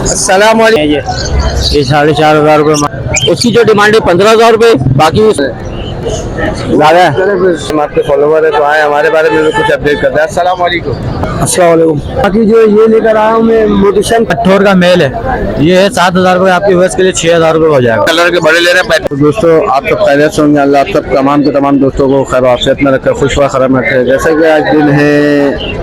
अस्सलाम वालेकुम। ये 4,500 रुपये। उसकी जो डिमांड है 15,000 रुपये, बाकी ज़्यादा है। हम आपके फॉलोवर है तो आए हमारे बारे में भी कुछ अपडेट करते हैं। अस्सलाम वालेकुम। अस्सलाम वालेकुम। बाकी जो ये लेकर आया हूँ मैं मोटिशन 18 का मेल है, ये है 7,000 रुपये, आपकी यूएस के लिए 6,000 रुपये हो जाएगा। कलर के बड़े ले रहे हैं। तो दोस्तों आप सब खैरियत से होंगे, अल्लाह आप सब तमाम के तमाम दोस्तों को खैर आफियत में रखे, खुश व खरम रखे। जैसे कि आज दिन है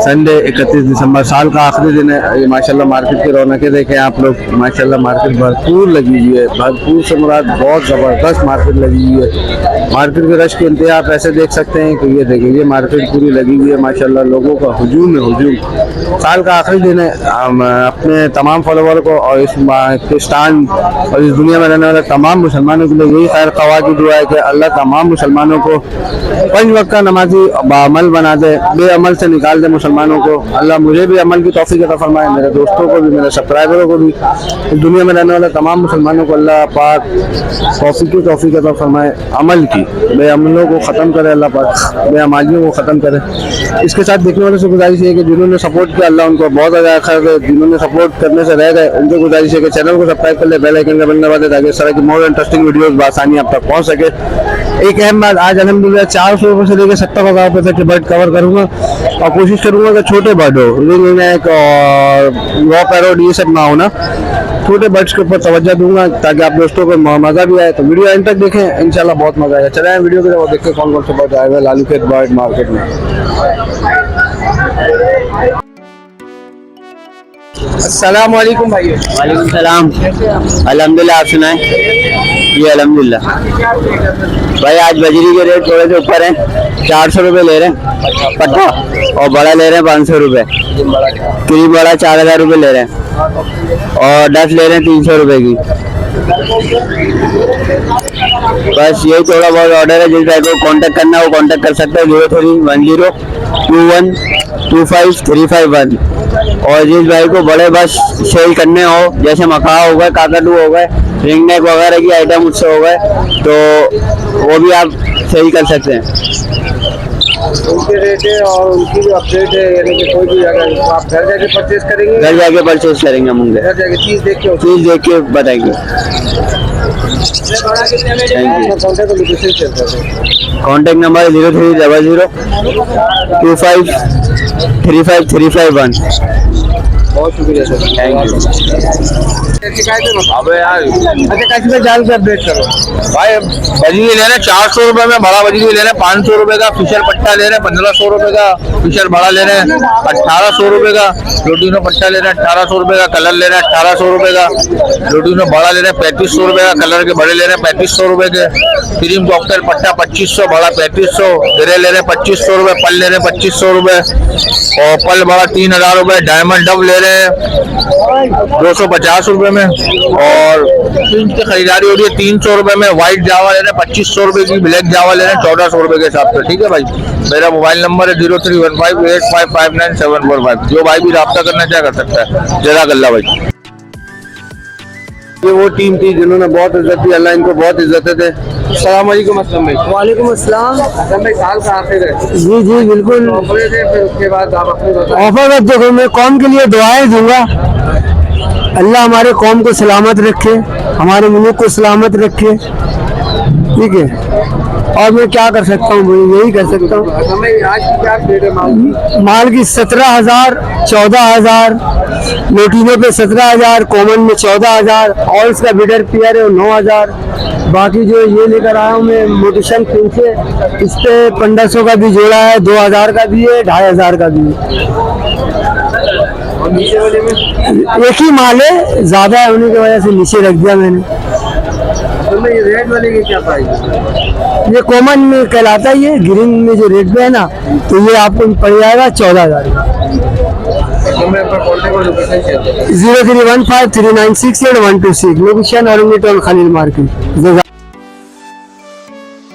संडे 31 दिसंबर, साल का आखिरी दिन है। ये माशाल्लाह मार्केट की रौनकें देखें आप लोग, माशाल्लाह मार्केट भरपूर लगी हुई है। भरपूर से मुराद बहुत ज़बरदस्त मार्केट लगी हुई है। मार्केट के रश के इंतहा आप ऐसे देख सकते हैं कि ये देखिए ये मार्केट पूरी लगी हुई है माशाल्लाह, लोगों का हुजूम है हुजूम। साल का आखिरी दिन है। हम अपने तमाम फॉलोवर को और इस पाकिस्तान और इस दुनिया में रहने वाले तमाम मुसलमानों के लिए यही खैर ख्वाह की दुआ है कि अल्लाह तमाम मुसलमानों को 5 वक्त का नमाजी बाअमल बना दे, बेअमल से निकाल दे मुसलमानों को। अल्लाह मुझे भी अमल की तौफीक अता फरमाए, मेरे दोस्तों को भी, मेरे सब्सक्राइबरों को भी, इस दुनिया में रहने वाले तमाम मुसलमानों को अल्लाह पाक तौफीक अता फरमाए अमल की। बेअमलों को ख़त्म करे अल्लाह पाक, बेअमालियों को ख़त्म करे। इसके साथ देखने वालों से गुजारिश है कि जिन्होंने सपोर्ट किया अल्लाह उनको बहुत ज़्यादा खैर दे, जिन्होंने सपोर्ट करने से रह गए उनको गुजारिश है कि चैनल को सब्सक्राइब कर ले, बेल आइकन का बटन दबा दे ताकि इस तरह की मोर इंटरेस्टिंग वीडियोस बआसानी आप तक पहुंच सके। एक अहम बात, आज अल्हम्दुलिल्लाह 400 रुपये से लेकर 70,000 रुपये तक के बर्ड कवर करूँगा और कोशिश करूँगा कि छोटे बर्ड हो, रिंग नेक और रॉ पैरोट ये सब ना हो ना, छोटे बर्ड्स के ऊपर तवज्जो दूंगा ताकि आप दोस्तों को मज़ा भी आए। तो वीडियो एंड तक देखें, इंशाल्लाह बहुत मज़ा आएगा। चलें वीडियो की तरफ देखते कौन कौन से बर्ड आए हुए लालू खेत बर्ड मार्केट में। अस्सलाम वालेकुम भाई। वालेकुम सलाम। अल्हम्दुलिल्लाह, आप सुनाएं। ये अल्हम्दुलिल्लाह भाई, आज बजरी के रेट थोड़े से ऊपर हैं। 400 रुपये ले रहे हैं पट्टा और बड़ा ले रहे हैं 500 रुपये। क्रीम बड़ा 4,000 रुपये ले रहे हैं और 10 ले रहे हैं 300 रुपये की। बस यही थोड़ा बहुत ऑर्डर है। जिस भाई को कांटेक्ट करना है वो कांटेक्ट कर सकते हैं 0310 21 25 351। और जिस भाई को बड़े बस सेल करने हो, जैसे मखा हो गए, काकटू हो गए, रिंग नेक वगैरह की आइटम मुझसे हो गए, तो वो भी आप सेल कर सकते हैं। उनके रेट है और उनकी जो अपडेट है, यानी कि कोई भी अगर आप घर जाके परचेज करेंगे, घर जाके परचेज करेंगे हम उनसे, घर जाके चीज़ देख के बताएंगे। Contact number 0300 25 35 351। बहुत शुक्रिया सर, थैंक यू। अबे यार अच्छा कैसे में जाल से अपडेट करो भाई। बजरी ले रहे हैं 400 रुपये में, बड़ा बजरी ले रहे हैं 500 रुपये का, फिशर पट्टा ले रहे हैं 1500 रुपये का, फिशर बड़ा ले रहे हैं 1800 रुपये का, लोटिनो पट्टा ले रहे हैं 1800 रुपये का, कलर ले रहे हैं 1800 रुपये का, लोटिनो बड़ा ले रहे हैं 3500 रुपये का, कलर के बड़े ले रहे हैं 3500 रुपये के, क्रीम कॉकटेल पट्टा 2500, बड़ा 3500, गिरे ले रहे हैं 2500 रुपये, पल ले रहे हैं 2500 रुपये और पल बड़ा 3000 रुपये, डायमंड डब ले रहे हैं 250 रुपये में और इनकी खरीदारी हो रही है 300 रुपये में। व्हाइट जावा ले रहे हैं 2500 रुपये की, ब्लैक जावा ले रहे हैं 1400 रुपये के हिसाब से। ठीक है भाई, मेरा मोबाइल नंबर है 031585594745। जो भाई भी रब्ता करना चाहे कर सकता है। जज़ाकल्लाह भाई। ये वो टीम थी जिन्होंने बहुत इज्जत दी, अल्लाह इनको बहुत इज्जत दे। अस्सलाम वालेकुम असलम भाई। वालेकुम अस्सलाम। असलम भाई, साल का आखिर है। जी जी बिल्कुल। ऑफर थे, फिर उसके बाद आप अपनी ऑफर में देखो, मैं कौम के लिए दुआएं दूंगा, अल्लाह हमारे कौम को सलामत रखे, हमारे मुल्क को सलामत रखे। ठीक है, और मैं क्या कर सकता हूँ, यही कर सकता हूँ। आज की क्या रेट है माल की 17,000 14,000, लोटिनो पे 17,000, कॉमन में 14,000, और इसका बिडर पियर है 9,000। बाकी जो ये लेकर आया हूँ मैं मोटिशन पीछे, इस पे 1500 का भी जोड़ा है, 2,000 का भी है, 2,500 का भी है। और नीचे वाले में एक ही माल है, ज्यादा होने की वजह से नीचे रख दिया मैंने। ये रेड वाले की क्या प्राइस? ये कॉमन में कहलाता है, ये ग्रीन में जो रेट पे है ना, तो ये आपको पड़ जाएगा 14,000। 0315 396 126, लोकेशन औरंगजेब टोल खलील मार्केट।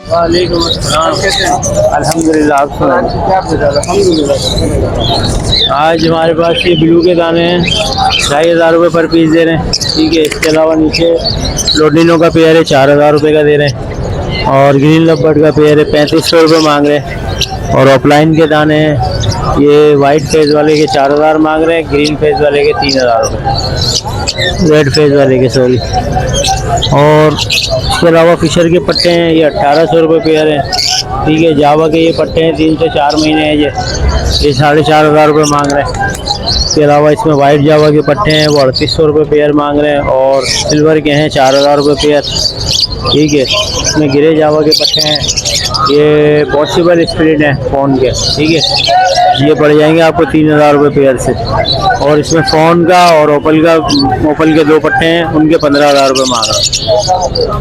वालेकुम अस्सलाम, कैसे हैं? अल्हम्दुलिल्लाह, आप सुनाएं। आज हमारे पास ये ब्लू के दाने हैं 2,500 रुपये पर पीस दे रहे हैं। ठीक है, इसके अलावा नीचे लोटिनो का पेयर है 4,000 रुपये का दे रहे हैं और ग्रीन लव बर्ड का पेयर है 3500 रुपये मांग रहे हैं और ऑफलाइन के दाने हैं ये वाइट फेज वाले के 4000 मांग रहे हैं, ग्रीन फेज वाले के 3000 रुपये, रेड फेज वाले के सॉरी। और इसके अलावा फिशर के पट्टे हैं, ये 1800 रुपये पेयर हैं। ठीक है, जावा के ये पट्टे हैं 3 से 4 महीने हैं, ये 4500 रुपये मांग रहे हैं। इसके अलावा इसमें वाइट जावा के पट्टे हैं, वो 3800 रुपये पेयर मांग रहे हैं। और सिल्वर के हैं 4000 रुपये पेयर। ठीक है, इसमें ग्रे जावा के पट्टे हैं, ये पॉसिबल स्प्लिट है फ़ोन के। ठीक है, ये पड़ जाएंगे आपको 3000 रुपये पेयर से। और इसमें फ़ोन का और ओपल के 2 पट्टे हैं, उनके 15000 रुपये मांग रहा हूँ।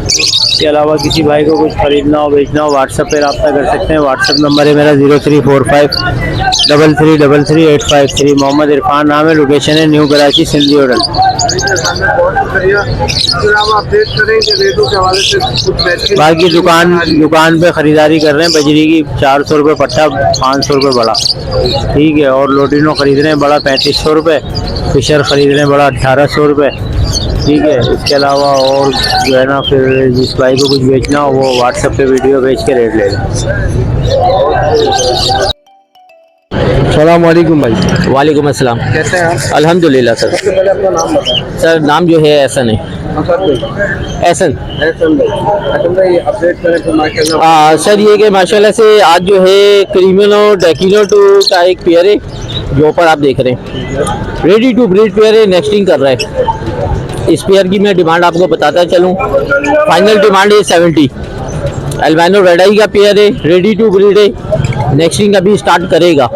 इसके अलावा किसी भाई को कुछ ख़रीदना हो बेचना हो व्हाट्सएप पर रब्ता कर सकते हैं। व्हाट्सएप नंबर है मेरा 0345 3333 853। मोहम्मद इरफान नाम है, लोकेशन है न्यू कराची सिंधी होटल। बाकी दुकान पे ख़रीदारी कर रहे हैं बजरी की 400 रुपये पट्टा, 500 रुपये बड़ा। ठीक है, और लोटिनो ख़रीद रहे हैं बड़ा 3500 रुपये, फिशर ख़रीद रहे हैं बड़ा 1800 रुपये। ठीक है, इसके अलावा और जो है ना, फिर जिस भाई को कुछ बेचना हो वो व्हाट्सएप पे वीडियो भेज के रेट ले लें। अस्सलाम वालेकुम भाई। वालेकुम अस्सलाम। कैसे हैं आप? अल्हम्दुलिल्लाह सर। सबसे पहले अपना नाम बताएं। सर नाम जो है एहसन है। एहसन भाई अपडेट करें तो माशाल्लाह। सर ये कि माशाल्लाह से आज जो है क्रीमिनो डेकिनो 2 का एक पेयर है जो ऊपर आप देख रहे हैं, रेडी टू ब्रीड पेयर है, नेक्स्टिंग कर रहा है। इस पेयर की मैं डिमांड आपको बताता चलूँ, फाइनल डिमांड है 70। अल्बानो रेड आई का पेयर है, रेडी टू ब्रीड है, नेक्स्टिंग अभी स्टार्ट करेगा।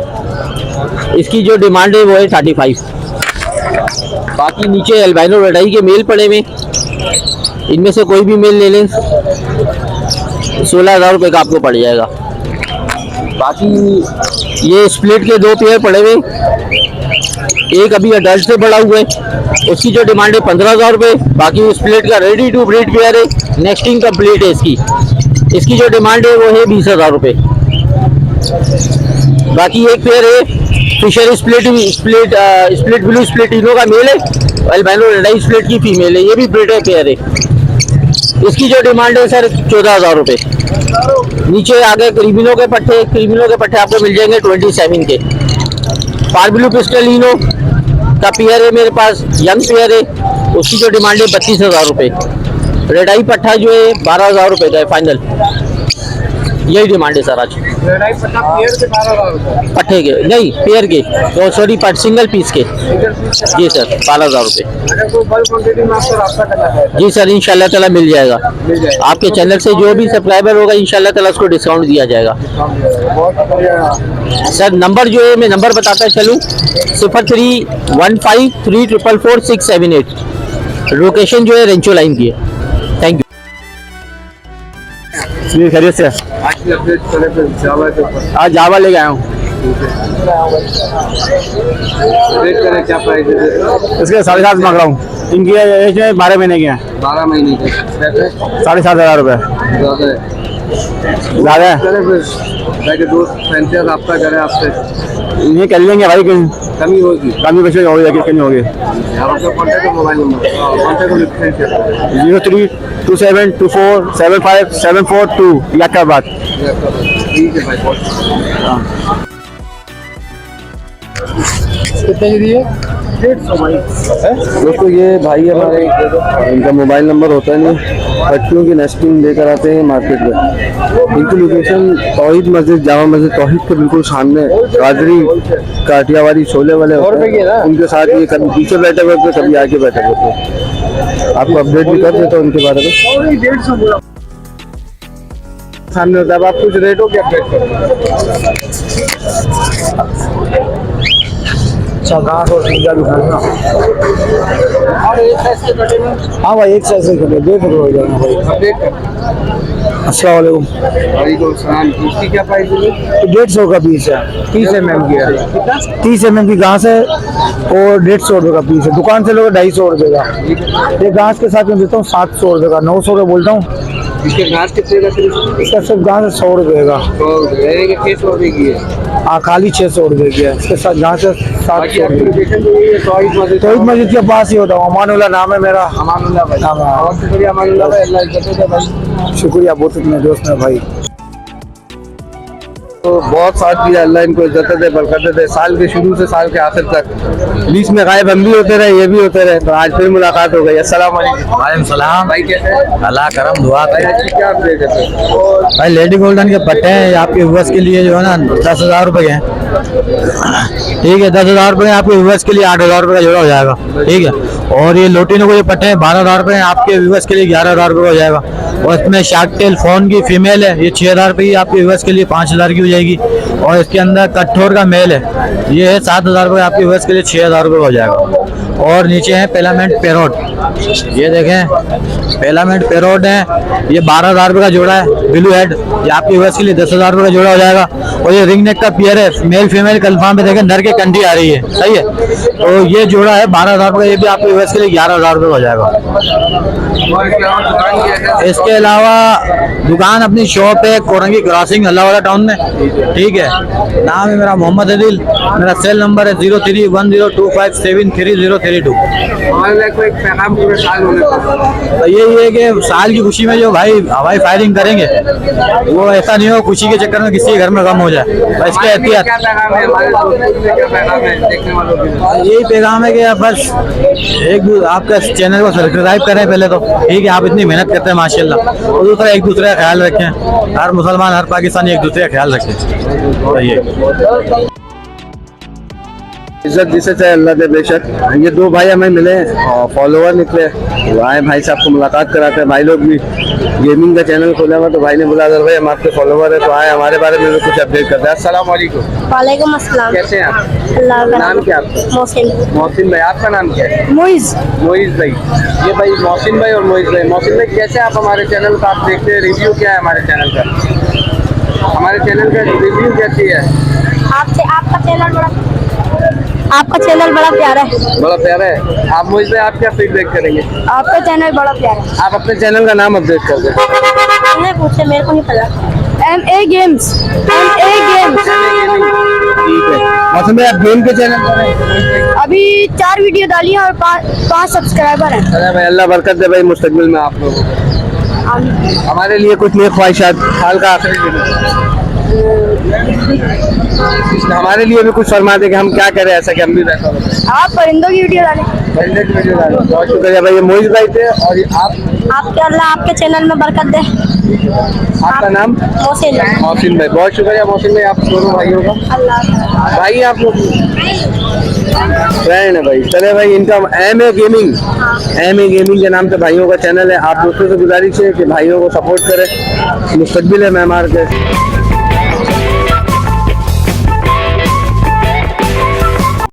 इसकी जो डिमांड है वो है 35। बाकी नीचे अल्बानो रेड आई के मेल पड़े हुए, इनमें से कोई भी मेल ले लें 16,000 रुपये का आपको पड़ जाएगा। बाकी ये स्प्लिट के 2 पेयर पड़े हुए, एक अभी अडल्ट से बड़ा हुआ है, उसकी जो डिमांड है 15,000 रुपये। बाकी स्प्लिट का रेडी टू ब्रीड पेयर है, नेक्स्टिंग कंप्लीट है इसकी जो डिमांड है वो है 20,000 रुपये। बाकी एक पेयर है फिशर स्प्लिट ब्लू स्प्लिटिनो का मेल है, अल्बानो रेड आई स्प्लिट की फीमेल है, ये भी ब्रीडर पेयर है। इसकी जो डिमांड है सर 14,000 रुपये। नीचे आगे क्रीमिनो के पट्टे आपको मिल जाएंगे 27 के। पार्बलू पिस्टलिनो का पेयर है मेरे पास, यंग पेयर है, उसकी जो डिमांड है 32,000 रुपये। रेड आई पट्टा जो है 12,000 रुपये का है फाइनल, यही डिमांड है सर आज। पट्टे के नहीं, पेयर के, तो सॉरी सिंगल पीस के जी सर 12,000 रुपये। जी सर इंशाल्लाह ताला मिल जाएगा। आपके चैनल से जो भी सब्सक्राइबर होगा इंशाल्लाह ताला उसको डिस्काउंट दिया जाएगा। सर नंबर जो है मैं नंबर बताता चलूँ 0315344678। लोकेशन जो है रेंचो लाइन की है। Thank you. जी खैरियत से। आज जावा लेके आया हूँ। क्या प्राइस है इसके? 7.5 मांग रहा हूँ। इनकी एज है 12 महीने की है। 12 महीने की 7,500 रुपये ज़्यादा है। दोस्त फैंसी रब्ता करें आपसे, ये कर लेंगे भाई, कमी होगी, कमी बचे होगी, कमी होगी। 0327247574 याद बात। ठीक है भाई। कितने की दिए? 150 दोस्तों। ये भाई हमारे, इनका मोबाइल नंबर होता नहीं, बच्चों की नेस्टिंग लेकर आते हैं मार्केट में। इनकी लोकेशन तौहीद मस्जिद, जामा मस्जिद तौहीद के बिल्कुल सामने, कादरी काटियावाड़ी छोले वाले होते हैं, उनके साथ ये कभी पीछे बैठे हुए थे, कभी आगे बैठे हुए थे। आपको अपडेट भी कर देता हूँ उनके बारे में। सामने होता है, आप कुछ रेटों की अपडेट कर। अच्छा घास और सीधा भी खाना। हाँ भाई एक साइज से खड़े, देख रहे हो जाएगा भाई। अस्सलाम वालेकुम। वालेकुम सलाम। इसकी क्या प्राइस है? 150 का पीस है, 30 mm की है। 30 mm की घास है और 150 रुपये का पीस है। दुकान से लोग 250 रुपये का। ये घास के साथ मैं देता हूँ 700 रुपये का, 900 का बोलता हूँ। इसके घास कितने का? इसका सिर्फ घास 100 रुपये का। 600 रुपये की है। हाँ खाली 600 रुपये की है। इसके साथ घास 700 रुपये। तौहीद मस्जिद के पास ही होता हूँ। अमानुल्लाह नाम है मेरा। अमानुल्लाह भाई। हाँ शुक्रिया अमानुल्लाह भाई, अल्लाह इज्जत दे भाई। शुक्रिया बहुत, इतने दोस्त हैं भाई। तो बहुत साथ दिया, अल्लाह इनको इज्जत दे, बरकत दे, साल के शुरू से साल के आखिर तक। बीच में गायब हम भी होते रहे, ये भी होते रहे, तो आज फिर मुलाकात हो गई। अस्सलाम वालेकुम। वालेकुम सलाम। भाई कैसे हैं? अल्लाह करम दुआ भाई आज क्या अपडेट है सर? भाई लेडी गोल्डन के पट्टे हैं आपके व्यूअर्स के लिए जो है ना 10,000 रुपए के हैं। ठीक है, 10,000 रुपए आपके व्यूअर्स के लिए 8,000 रुपए का जोड़ा हो जाएगा। ठीक है, और ये लोटिनो को जो पट्टे हैं 12,000 रुपए हैं, आपके व्यूअर्स के लिए 11,000 रुपए का हो जाएगा। और इसमें शार्क टेल फोन की फीमेल है, ये 6,000 रुपए की आपके व्यूअर्स के लिए 5,000 की हो जाएगी। और इसके अंदर कठोर का मेल है, ये है 7,000 रुपए आपके व्यूअर्स के लिए 6,000 रुपए हो जाएगा। और नीचे है पेलामेंट पेरोट, ये देखें पेलामेंट पेरोट है, ये 12,000 रुपए का जोड़ा है। ब्लू हेड ये आपके व्यूअर्स के लिए 10,000 रुपए का जोड़ा हो जाएगा। और ये रिंग नेक का पेयर है, मेल फीमेल कन्फर्म पे देखें, नर के कंठी आ रही है, सही है। तो ये जोड़ा है 12,000 रुपए, ये भी आपके व्यूअर्स के लिए 11,000 रुपए हो जाएगा। इसके अलावा दुकान अपनी शॉप है कोरंगी क्रॉसिंग अल्लाहवाला टाउन में। ठीक है, नाम है मेरा मोहम्मद अदिल, मेरा सेल नंबर है 031025733032। तो यही है कि साल की खुशी में जो भाई हवाई फायरिंग करेंगे वो ऐसा नहीं हो खुशी के चक्कर में किसी के घर में गम हो जाए, तो इसके एहतियात यही पैगाम है कि बस एक आपका चैनल को सब्सक्राइब करें पहले तो। ठीक है, आप इतनी मेहनत करते हैं माशाल्लाह। और दूसरा एक दूसरे का ख्याल रखें, हर मुसलमान हर पाकिस्तानी एक दूसरे का ख्याल रखें। ये इज्जत जिसे चाहे अल्लाह दे बेशक। ये दो भाई हमें मिले और फॉलोवर निकले, तो आए भाई साहब को मुलाकात कराते हैं। भाई लोग भी गेमिंग का चैनल खोला हुआ, तो भाई ने बोला अगर भाई हम आपके फॉलोवर है तो आए हमारे बारे में भी कुछ अपडेट करते हैं। अस्सलाम वालेकुम। वालेकुम अस्सलाम। कैसे हैं आप? अल्लाह का नाम क्या है आपका? मोहसिन। मोहसिन भाई, आपका नाम क्या है? मोइज। मोइज भाई। ये भाई मोहसिन भाई और मोइज भाई। मोहसिन भाई कैसे आप हमारे चैनल का आप देखते हैं, रिव्यू क्या है हमारे चैनल का? हमारे चैनल का रिव्यू कैसी है? आपका चैनल बड़ा प्यारा है। बड़ा प्यारा है। आप मोइज भाई आप क्या फीडबैक करेंगे? आपका चैनल बड़ा प्यारा है। आप अपने चैनल का नाम अपडेट कर दें। मैंने पूछे, मेरे को नहीं पता। MA games. ठीक है, मौसम भाई आप गेम के चैनल पर हैं? अभी 4 वीडियो डाली है और 5 सब्सक्राइबर हैं। अरे भाई अल्लाह बरकत दे भाई मुस्तकबिल में आप लोगों को। हमारे लिए कुछ नई ख्वाहिशात, साल का आखिरी दिन है। हमारे लिए भी कुछ फरमा दे कि हम क्या करें ऐसा कि हम भी वैसा बने। आप परिंदों की वीडियो डालें। बहुत शुक्रिया भाई। ये मोइज भाई थे और ये आप, आपके अल्लाह आपके चैनल में बरकत दे। आपका नाम? मोहसिन। मोहसिन भाई। बहुत शुक्रिया मोहसिन भाई, आप दोनों भाइयों का। अल्लाह भाई आप लोग फ्रेंड है भाई। चले भाई, इनका MA गेमिंग के नाम से भाइयों का चैनल है। आप दोस्तों से गुजारिश है कि भाइयों को सपोर्ट करें, मुस्तकबिल है मेहमान के।